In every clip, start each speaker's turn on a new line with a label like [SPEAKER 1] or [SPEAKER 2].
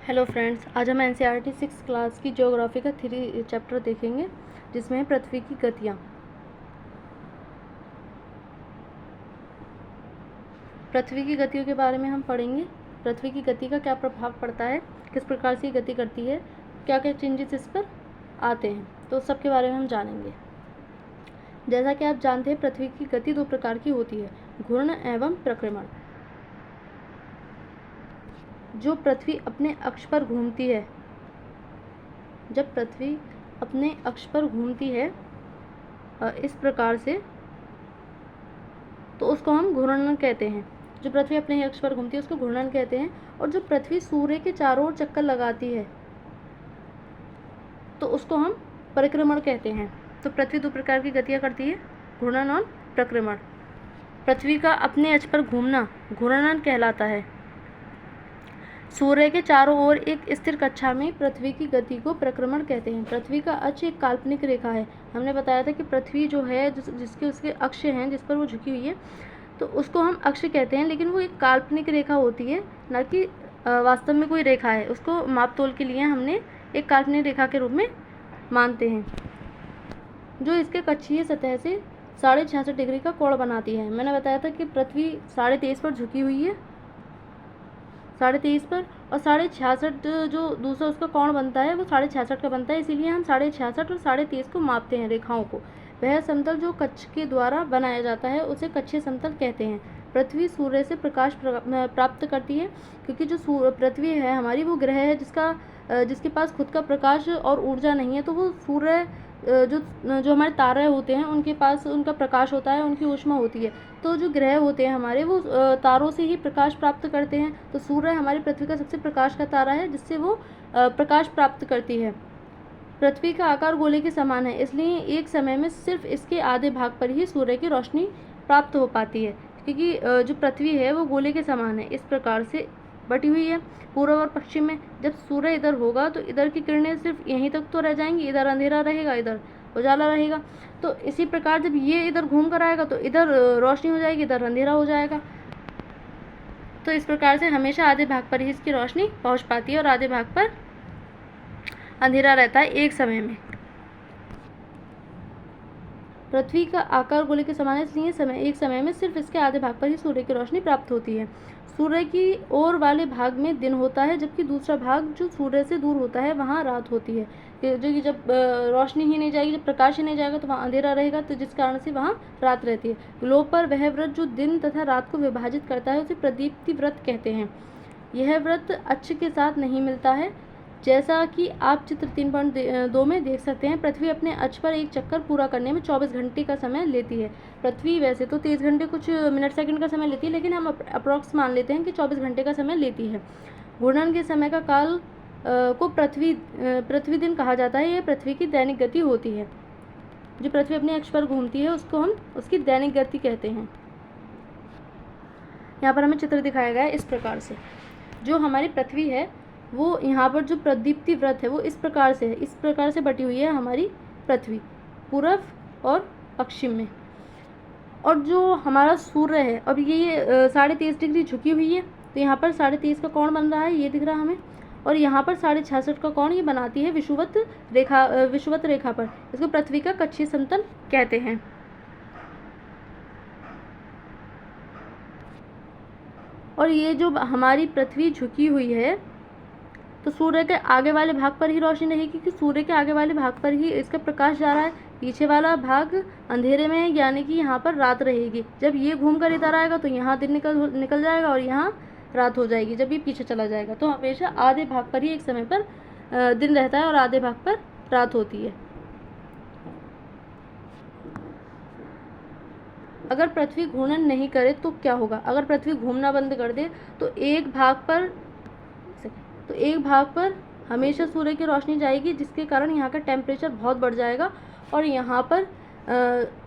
[SPEAKER 1] Hello friends, आज हम NCERT 6 class की ज्योग्राफी का 3 चैप्टर देखेंगे, जिसमें है पृथ्वी की गतियाँ। पृथ्वी की गतियों के बारे में हम पढ़ेंगे। पृथ्वी की गति का क्या प्रभाव पड़ता है, किस प्रकार से ये गति करती है, क्या क्या चेंजेस इस पर आते हैं, तो सब के बारे में हम जानेंगे। जैसा कि आप जानते हैं, पृथ्वी की गति 2 प्रकार की होती है, घूर्ण एवं प्रक्रमण। जो पृथ्वी अपने अक्ष पर घूमती है, जब पृथ्वी अपने अक्ष पर घूमती है इस प्रकार से, तो उसको हम घूर्णन कहते हैं। जो पृथ्वी अपने अक्ष पर घूमती है उसको घूर्णन कहते हैं। और जो पृथ्वी सूर्य के चारों ओर चक्कर लगाती है तो उसको हम परिक्रमण कहते हैं। तो पृथ्वी 2 प्रकार की गतियाँ करती है, घूर्णन और प्रक्रमण। पृथ्वी का अपने अक्ष पर घूमना घूर्णन कहलाता है। सूर्य के चारों ओर एक स्थिर कक्षा में पृथ्वी की गति को प्रक्रमण कहते हैं। पृथ्वी का अक्ष एक काल्पनिक रेखा है। हमने बताया था कि पृथ्वी जो है जिसके उसके अक्ष हैं, जिस पर वो झुकी हुई है, तो उसको हम अक्ष कहते हैं, लेकिन वो एक काल्पनिक रेखा होती है, ना कि वास्तव में कोई रेखा है। उसको माप तोल के लिए हमने एक काल्पनिक रेखा के रूप में मानते हैं, जो इसके कक्षीय सतह से 66.5 डिग्री का कोण बनाती है। मैंने बताया था कि पृथ्वी 23.5 पर झुकी हुई है, 23.5 पर, और 66.5 जो दूसरा उसका कोण बनता है वो 66.5 का बनता है। इसीलिए हम 66.5 और 23.5 को मापते हैं रेखाओं को। वह समतल जो कक्ष के द्वारा बनाया जाता है उसे कक्षीय समतल कहते हैं। पृथ्वी सूर्य से प्रकाश प्राप्त करती है, क्योंकि जो पृथ्वी है हमारी, वो ग्रह है जिसके पास खुद का प्रकाश और ऊर्जा नहीं है। तो वो सूर्य जो हमारे तारे होते हैं उनके पास उनका प्रकाश होता है, उनकी ऊष्मा होती है। तो जो ग्रह होते हैं हमारे, वो तारों से ही प्रकाश प्राप्त करते हैं। तो सूर्य हमारी पृथ्वी का सबसे प्रकाश का तारा है, जिससे वो प्रकाश प्राप्त करती है। पृथ्वी का आकार गोले के समान है, इसलिए एक समय में सिर्फ इसके आधे भाग पर ही सूर्य की रोशनी प्राप्त हो पाती है, क्योंकि जो पृथ्वी है वो गोले के समान है, इस प्रकार से बटी हुई है पूर्व और पश्चिम में। जब सूर्य इधर होगा तो इधर की किरणें सिर्फ यहीं तक तो रह जाएंगी, इधर अंधेरा रहेगा, इधर उजाला रहेगा। तो इसी प्रकार जब ये इधर घूम कर आएगा तो इधर रोशनी हो जाएगी, इधर अंधेरा हो जाएगा। तो इस प्रकार से हमेशा आधे भाग पर ही इसकी रोशनी पहुंच पाती है और आधे भाग पर अंधेरा रहता है एक समय में। पृथ्वी का आकार गोले के समान है, इसलिए एक समय में सिर्फ इसके आधे भाग पर ही सूर्य की रोशनी प्राप्त होती है। सूर्य की ओर वाले भाग में दिन होता है, जबकि दूसरा भाग जो सूर्य से दूर होता है वहाँ रात होती है। जो कि जब रोशनी ही नहीं जाएगी, जब प्रकाश ही नहीं जाएगा तो वहाँ अंधेरा रहेगा, तो जिस कारण से वहाँ रात रहती है। ग्लोब पर वह वृत्त जो दिन तथा रात को विभाजित करता है उसे प्रदीप्ति वृत्त कहते हैं। यह वृत्त अक्ष के साथ नहीं मिलता है। जैसा कि आप चित्र 3.2 में देख सकते हैं, पृथ्वी अपने अक्ष पर एक चक्कर पूरा करने में 24 घंटे का समय लेती है। पृथ्वी वैसे तो 23 घंटे कुछ मिनट सेकंड का समय लेती है, लेकिन हम अप्रॉक्स मान लेते हैं कि 24 घंटे का समय लेती है। घूर्णन के समय का काल को पृथ्वी दिन कहा जाता है। यह पृथ्वी की दैनिक गति होती है। जो पृथ्वी अपने अक्ष पर घूमती है उसको हम उसकी दैनिक गति कहते हैं। यहाँ पर हमें चित्र दिखाया गया है इस प्रकार से। जो हमारी पृथ्वी है वो यहाँ पर जो प्रदीप्ति वृत्त है वो इस प्रकार से है, इस प्रकार से बटी हुई है हमारी पृथ्वी, पूर्व और पश्चिम में। और जो हमारा सूर्य है, अब ये 23.5 डिग्री झुकी हुई है, तो यहाँ पर 23.5 का कोण बन रहा है, ये दिख रहा है हमें। और यहाँ पर 66.5 का कोण ये बनाती है विषुवत रेखा पर। इसको पृथ्वी का कक्षीय समतल कहते हैं। और ये जो हमारी पृथ्वी झुकी हुई है, तो सूर्य के आगे वाले भाग पर ही रोशनी रहेगी, क्योंकि सूर्य के आगे वाले भाग पर ही इसका प्रकाश जा रहा है। पीछे वाला भाग अंधेरे में है, यानी कि यहाँ पर रात रहेगी। जब ये घूम कर इधर आएगा तो यहाँ दिन निकल जाएगा और यहाँ रात हो जाएगी जब ये पीछे चला जाएगा। तो हमेशा आधे भाग पर ही एक समय पर दिन रहता है और आधे भाग पर रात होती है। अगर पृथ्वी घूर्णन नहीं करे तो क्या होगा? अगर पृथ्वी घूमना बंद कर दे तो एक भाग पर हमेशा सूर्य की रोशनी जाएगी, जिसके कारण यहाँ का टेम्परेचर बहुत बढ़ जाएगा और यहाँ पर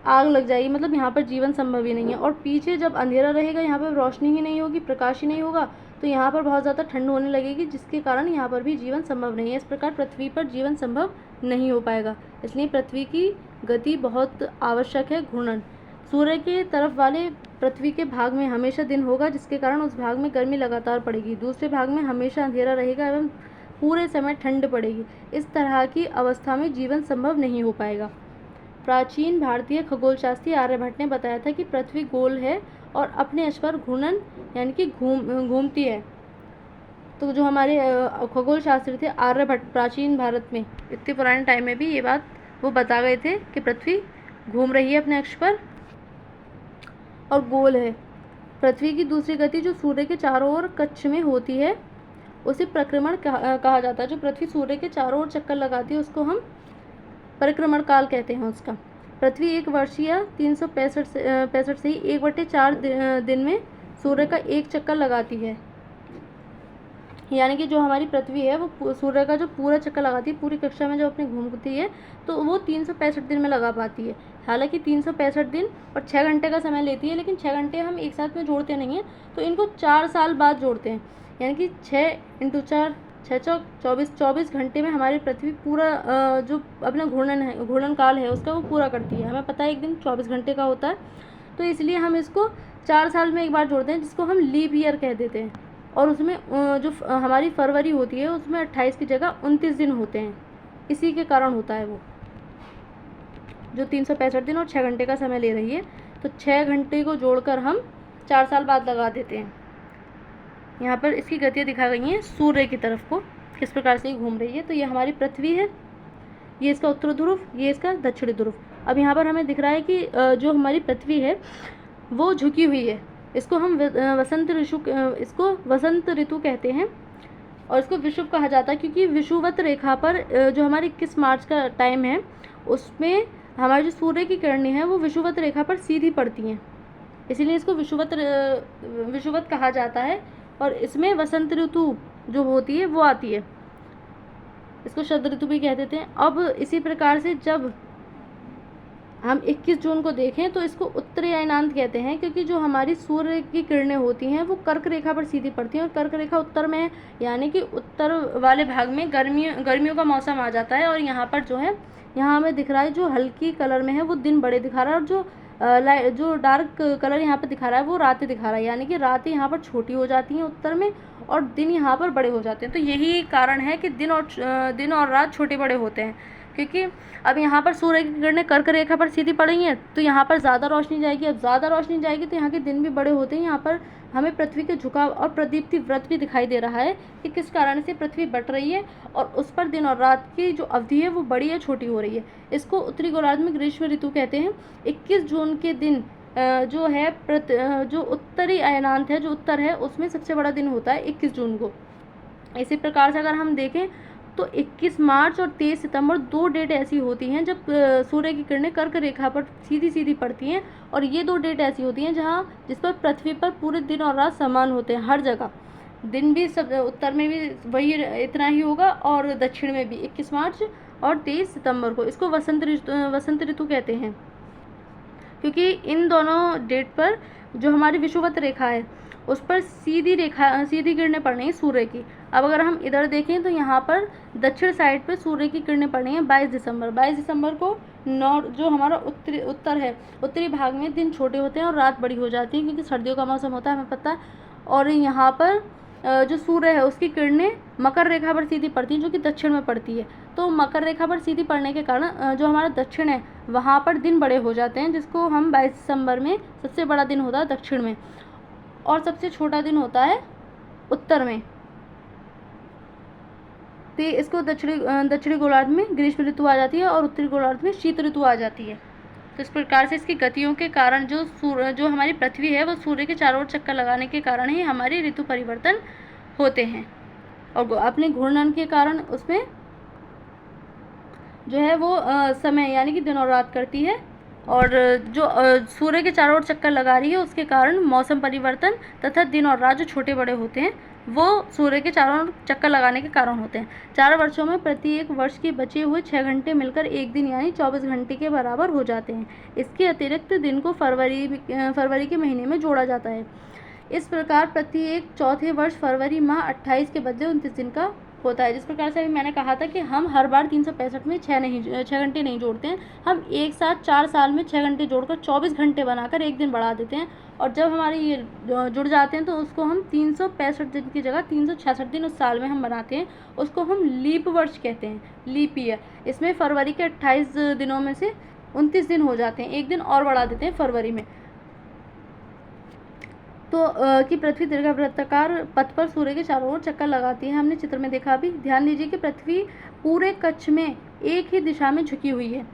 [SPEAKER 1] आग लग जाएगी, मतलब यहाँ पर जीवन संभव ही नहीं है। और पीछे जब अंधेरा रहेगा, यहाँ पर रोशनी ही नहीं होगी, प्रकाश ही नहीं होगा, तो यहाँ पर बहुत ज़्यादा ठंड होने लगेगी, जिसके कारण यहाँ पर भी जीवन संभव नहीं है। इस प्रकार पृथ्वी पर जीवन संभव नहीं हो पाएगा। इसलिए पृथ्वी की गति बहुत आवश्यक है, घूर्णन। सूर्य के तरफ वाले पृथ्वी के भाग में हमेशा दिन होगा, जिसके कारण उस भाग में गर्मी लगातार पड़ेगी। दूसरे भाग में हमेशा अंधेरा रहेगा एवं पूरे समय ठंड पड़ेगी। इस तरह की अवस्था में जीवन संभव नहीं हो पाएगा। प्राचीन भारतीय खगोलशास्त्री आर्यभट्ट ने बताया था कि पृथ्वी गोल है और अपने अक्ष पर घूर्णन यानी कि घूमती है। तो जो हमारे खगोल शास्त्री थे आर्यभट्ट, प्राचीन भारत में इतने पुराने टाइम में भी ये बात वो बता गए थे कि पृथ्वी घूम रही है अपने अक्ष पर और गोल है। पृथ्वी की दूसरी गति जो सूर्य के चारों ओर कक्ष में होती है उसे परिक्रमण कहा जाता है। जो पृथ्वी सूर्य के चारों ओर चक्कर लगाती है उसको हम परिक्रमण काल कहते हैं उसका। पृथ्वी एक वर्षीय 365 से ही 1/4 दिन में सूर्य का एक चक्कर लगाती है। यानी कि जो हमारी पृथ्वी है वो सूर्य का जो पूरा चक्कर लगाती है, पूरी कक्षा में जो अपने घूमती है, तो वो 365 दिन में लगा पाती है। हालांकि 365 दिन और 6 घंटे का समय लेती है, लेकिन 6 घंटे हम एक साथ में जोड़ते नहीं हैं, तो इनको 4 साल बाद जोड़ते हैं। यानी कि 6 × 4 6 24 घंटे में हमारी पृथ्वी पूरा जो अपना घूर्णन काल है उसका वो पूरा करती है। हमें पता है एक दिन 24 घंटे का होता है, तो इसलिए हम इसको 4 साल में एक बार जोड़ते हैं, जिसको हम लीप ईयर कह देते हैं। और उसमें जो हमारी फरवरी होती है उसमें 28 की जगह 29 दिन होते हैं। इसी के कारण होता है वो जो 365 दिन और 6 घंटे का समय ले रही है, तो 6 घंटे को जोड़कर हम 4 साल बाद लगा देते हैं। यहाँ पर इसकी गतियाँ दिखा गई हैं सूर्य की तरफ को किस प्रकार से घूम रही है। तो ये हमारी पृथ्वी है, ये इसका उत्तर ध्रुव, ये इसका दक्षिणी ध्रुव। अब यहाँ पर हमें दिख रहा है कि जो हमारी पृथ्वी है वो झुकी हुई है। इसको हम वसंत ऋतु कहते हैं और इसको विषुव कहा जाता है, क्योंकि विषुवत रेखा पर जो हमारी 21 मार्च का टाइम है उसमें हमारी जो सूर्य की किरणें हैं वो विषुवत रेखा पर सीधी पड़ती हैं, इसीलिए इसको विषुवत कहा जाता है। और इसमें वसंत ऋतु जो होती है वो आती है, इसको शरद ऋतु भी कह देते हैं। अब इसी प्रकार से जब हम 21 जून को देखें तो इसको उत्तरी अयनांत कहते हैं, क्योंकि जो हमारी सूर्य की किरणें होती हैं वो कर्क रेखा पर सीधी पड़ती हैं और कर्क रेखा उत्तर में है, यानी कि उत्तर वाले भाग में गर्मियों का मौसम आ जाता है। और यहाँ पर जो है, यहाँ हमें दिख रहा है जो हल्की कलर में है वो दिन बड़े दिखा रहा है, और जो डार्क कलर यहाँ पर दिखा रहा है वो रातें दिखा रहा है, यानी कि रातें यहाँ पर छोटी हो जाती हैं उत्तर में और दिन यहाँ पर बड़े हो जाते हैं। तो यही कारण है कि दिन और रात छोटे बड़े होते हैं, क्योंकि अब यहाँ पर सूर्य की किरणें कर्क रेखा पर सीधी पड़ रही हैं तो यहाँ पर ज़्यादा रोशनी जाएगी। अब ज़्यादा रोशनी जाएगी तो यहाँ के दिन भी बड़े होते हैं। यहाँ पर हमें पृथ्वी के झुकाव और प्रदीप्ति व्रत भी दिखाई दे रहा है कि किस कारण से पृथ्वी बट रही है और उस पर दिन और रात की जो अवधि है वो बड़ी या छोटी हो रही है। इसको उत्तरी गोलार्ध में ग्रीष्म ऋतु कहते हैं। 21 जून के दिन जो है जो उत्तरी अयनांत है, जो उत्तर है, उसमें सबसे बड़ा दिन होता है 21 जून को। इसी प्रकार से अगर हम देखें तो 21 मार्च और 23 सितंबर 2 डेट ऐसी होती हैं जब सूर्य की किरणें कर्क रेखा पर सीधी पड़ती हैं, और ये 2 डेट ऐसी होती हैं जिस पर पृथ्वी पर पूरे दिन और रात समान होते हैं। हर जगह दिन भी सब उत्तर में भी वही इतना ही होगा और दक्षिण में भी 21 मार्च और 23 सितंबर को। इसको वसंत ऋतु कहते हैं, क्योंकि इन दोनों डेट पर जो हमारी विषुवत रेखा है उस पर सीधी किरणें पड़ रही हैं सूर्य की। अब अगर हम इधर देखें तो यहाँ पर दक्षिण साइड पे सूर्य की किरणें पड़ रही हैं 22 दिसंबर को। जो हमारा उत्तर है, उत्तरी भाग में दिन छोटे होते हैं और रात बड़ी हो जाती है, क्योंकि सर्दियों का मौसम होता है, हमें पता है। और यहाँ पर जो सूर्य है उसकी किरणें मकर रेखा पर सीधी पड़ती हैं, जो कि दक्षिण में पड़ती है। तो मकर रेखा पर सीधी पड़ने के कारण जो हमारा दक्षिण है वहाँ पर दिन बड़े हो जाते हैं, जिसको हम 22 दिसंबर में सबसे बड़ा दिन होता है दक्षिण में, और सबसे छोटा दिन होता है उत्तर में। तो इसको दक्षिणी गोलार्ध में ग्रीष्म ऋतु आ जाती है और उत्तरी गोलार्ध में शीत ऋतु आ जाती है। तो इस प्रकार से इसकी गतियों के कारण जो हमारी पृथ्वी है वो सूर्य के चारों ओर चक्कर लगाने के कारण ही हमारी ऋतु परिवर्तन होते हैं, और अपने घूर्णन के कारण उसमें जो है वो समय यानी कि दिन और रात करती है। और जो सूर्य के चारों ओर चक्कर लगा रही है उसके कारण मौसम परिवर्तन तथा दिन और रात जो छोटे बड़े होते हैं वो सूर्य के चारों ओर चक्कर लगाने के कारण होते हैं। 4 वर्षों में प्रत्येक वर्ष के बचे हुए 6 घंटे मिलकर एक दिन यानी 24 घंटे के बराबर हो जाते हैं। इसके अतिरिक्त दिन को फरवरी के महीने में जोड़ा जाता है। इस प्रकार प्रत्येक चौथे वर्ष फरवरी माह 28 के बदले 29 दिन का होता है। जिस प्रकार से अभी मैंने कहा था कि हम हर बार 365 में 6 घंटे नहीं जोड़ते हैं, हम एक साथ 4 साल में 6 घंटे जोड़कर 24 घंटे बनाकर एक दिन बढ़ा देते हैं, और जब हमारे ये जुड़ जाते हैं तो उसको हम 365 दिन की जगह 366 दिन उस साल में हम बनाते हैं, उसको हम लीप वर्ष कहते हैं, लीप ईयर। इसमें फरवरी के 28 दिनों में से 29 दिन हो जाते हैं, एक दिन और बढ़ा देते हैं फरवरी में। तो कि पृथ्वी दीर्घवृत्ताकार पथ पर सूर्य के चारों ओर चक्कर लगाती है, हमने चित्र में देखा भी। ध्यान दीजिए कि पृथ्वी पूरे कक्ष में एक ही दिशा में झुकी हुई है।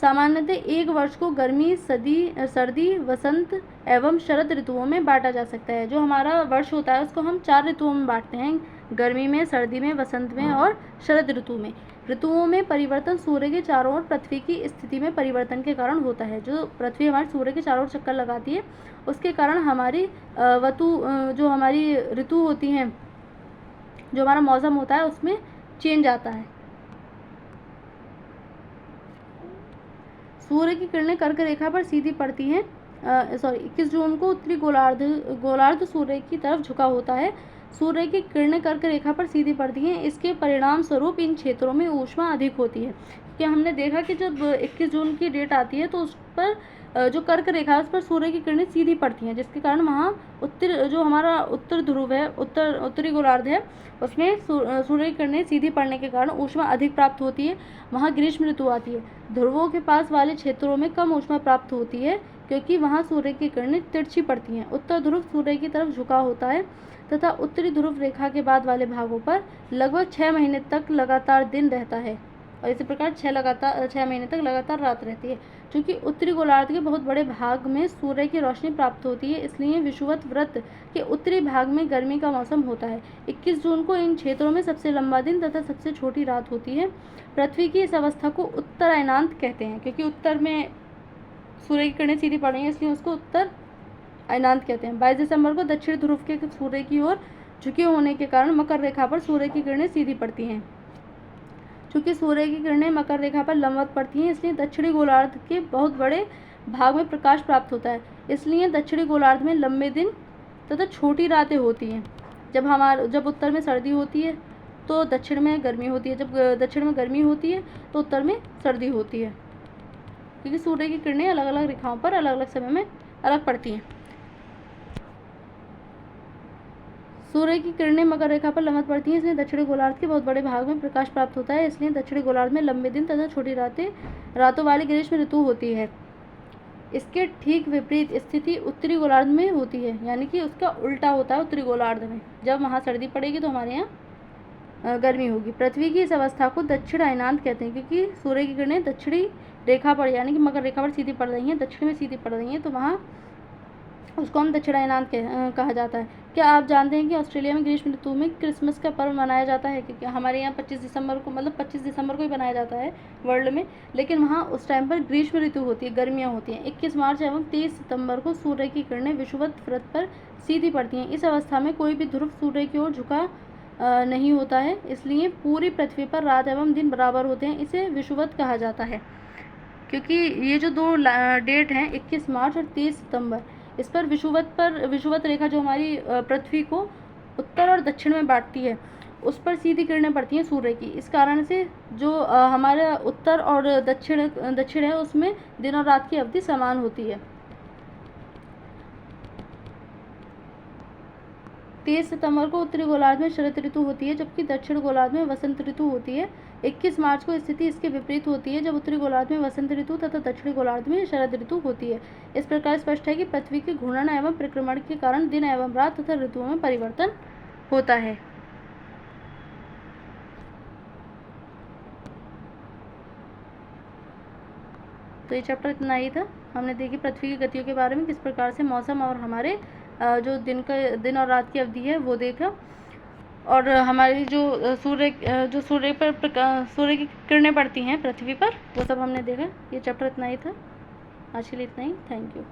[SPEAKER 1] सामान्यतः एक वर्ष को गर्मी, सर्दी, वसंत एवं शरद ऋतुओं में बांटा जा सकता है। जो हमारा वर्ष होता है उसको हम 4 ऋतुओं में बांटते हैं, गर्मी में, सर्दी में, वसंत में और शरद ऋतु में। ऋतुओं में परिवर्तन सूर्य के चारों ओर पृथ्वी की स्थिति में परिवर्तन के कारण होता है। जो पृथ्वी हमारे सूर्य के चारों ओर चक्कर लगाती है उसके कारण हमारी जो हमारी ऋतु होती हैं, जो हमारा मौसम होता है उसमें चेंज आता है। सूर्य की किरणें कर्क रेखा पर सीधी पड़ती हैं। 21 जून को उत्तरी गोलार्ध सूर्य की तरफ झुका होता है। सूर्य की किरणें कर्क रेखा पर सीधी पड़ती हैं, इसके परिणाम स्वरूप इन क्षेत्रों में ऊष्मा अधिक होती है। क्या हमने देखा कि जब 21 जून की डेट आती है तो उस पर जो कर्क रेखा है उस पर सूर्य की किरणें सीधी पड़ती हैं, जिसके कारण वहाँ जो हमारा उत्तर ध्रुव है, उत्तरी गोलार्ध है, उसमें सूर्य की किरणें सीधी पड़ने के कारण ऊष्मा अधिक प्राप्त होती है। वहाँ ग्रीष्म ऋतु आती है। ध्रुवों के पास वाले क्षेत्रों में कम ऊष्मा प्राप्त होती है क्योंकि वहाँ सूर्य की किरणें तिरछी पड़ती हैं। उत्तर ध्रुव सूर्य की तरफ झुका होता है तथा उत्तरी ध्रुव रेखा के बाद वाले भागों पर लगभग 6 महीने तक लगातार दिन रहता है, और इसी प्रकार 6 महीने तक लगातार रात रहती है। क्योंकि उत्तरी गोलार्ध के बहुत बड़े भाग में सूर्य की रोशनी प्राप्त होती है, इसलिए विषुवत व्रत के उत्तरी भाग में गर्मी का मौसम होता है। 21 जून को इन क्षेत्रों में सबसे लंबा दिन तथा सबसे छोटी रात होती है। पृथ्वी की इस अवस्था को उत्तरायणांत कहते हैं, क्योंकि उत्तर में सूर्य की किरणें सीधी पड़ रही हैं इसलिए उसको उत्तर अयनांत कहते हैं। 22 दिसंबर को दक्षिण ध्रुव के सूर्य की ओर झुके होने के कारण मकर रेखा पर सूर्य की किरणें सीधी पड़ती हैं। चूँकि सूर्य की किरणें मकर रेखा पर लंबवत पड़ती हैं इसलिए दक्षिणी गोलार्ध के बहुत बड़े भाग में प्रकाश प्राप्त होता है। इसलिए दक्षिणी गोलार्ध में लंबे दिन तथा छोटी रातें होती हैं। जब उत्तर में सर्दी होती है तो दक्षिण में गर्मी होती है, जब दक्षिण में गर्मी होती है तो उत्तर में सर्दी होती है, क्योंकि सूर्य की किरणें अलग अलग रेखाओं पर अलग अलग समय में अलग पड़ती हैं। सूर्य की किरणें मकर रेखा पर लंबवत पड़ती हैं इसलिए दक्षिणी गोलार्ध के बहुत बड़े भाग में प्रकाश प्राप्त होता है। इसलिए दक्षिणी गोलार्ध में लंबे दिन तथा छोटी रातों वाली ग्रीष्म ऋतु होती है। इसके ठीक विपरीत स्थिति उत्तरी गोलार्ध में होती है, यानी कि उसका उल्टा होता है। उत्तरी गोलार्ध में जब वहाँ सर्दी पड़ेगी तो हमारे यहाँ गर्मी होगी। पृथ्वी की इस अवस्था को दक्षिण अयनांत कहते हैं, क्योंकि सूर्य की किरणें दक्षिणी रेखा पर यानी कि मकर रेखा पर सीधी पड़ रही हैं, दक्षिण में सीधी पड़ रही हैं, तो वहाँ उसको हम दक्षिणायनांत कहा जाता है। क्या आप जानते हैं कि ऑस्ट्रेलिया में ग्रीष्म ऋतु में क्रिसमस का पर्व मनाया जाता है? क्योंकि हमारे यहाँ 25 दिसंबर को ही मनाया जाता है वर्ल्ड में, लेकिन वहाँ उस टाइम पर ग्रीष्म ऋतु होती है, गर्मियाँ होती हैं। 21 मार्च एवं 23 सितंबर को सूर्य की किरणें विषुवत व्रत पर सीधी पड़ती हैं। इस अवस्था में कोई भी ध्रुव सूर्य की ओर झुका नहीं होता है, इसलिए पूरी पृथ्वी पर रात एवं दिन बराबर होते हैं। इसे विषुवत कहा जाता है। क्योंकि ये जो दो डेट हैं 21 मार्च और 23 सितंबर, इस पर विषुवत रेखा जो हमारी पृथ्वी को उत्तर और दक्षिण में बांटती है उस पर सीधी किरणें पड़ती हैं सूर्य की। इस कारण से जो हमारा उत्तर और दक्षिण है उसमें दिन और रात की अवधि समान होती है। 23 सितंबर को उत्तरी गोलार्ध में शरद ऋतु होती है, जबकि दक्षिण गोलार्ध में वसंत ऋतु होती है। 21 मार्च को स्थिति इसके विपरीत होती है, जब उत्तरी गोलार्ध में वसंत ऋतु तथा दक्षिणी गोलार्ध में शरद ऋतु होती है। इस प्रकार स्पष्ट है कि पृथ्वी के घूर्णन एवं परिक्रमण के कारण दिन एवं रात तथा ऋतुओं में परिवर्तन होता है। तो ये चैप्टर इतना ही था। हमने देखी पृथ्वी की गतियों के बारे में, किस प्रकार से मौसम और हमारे जो दिन और रात की अवधि है वो देखा, और हमारी जो सूर्य की किरणें पड़ती हैं पृथ्वी पर वो सब हमने देखा। ये चैप्टर इतना ही था। आज के लिए इतना ही। Thank you.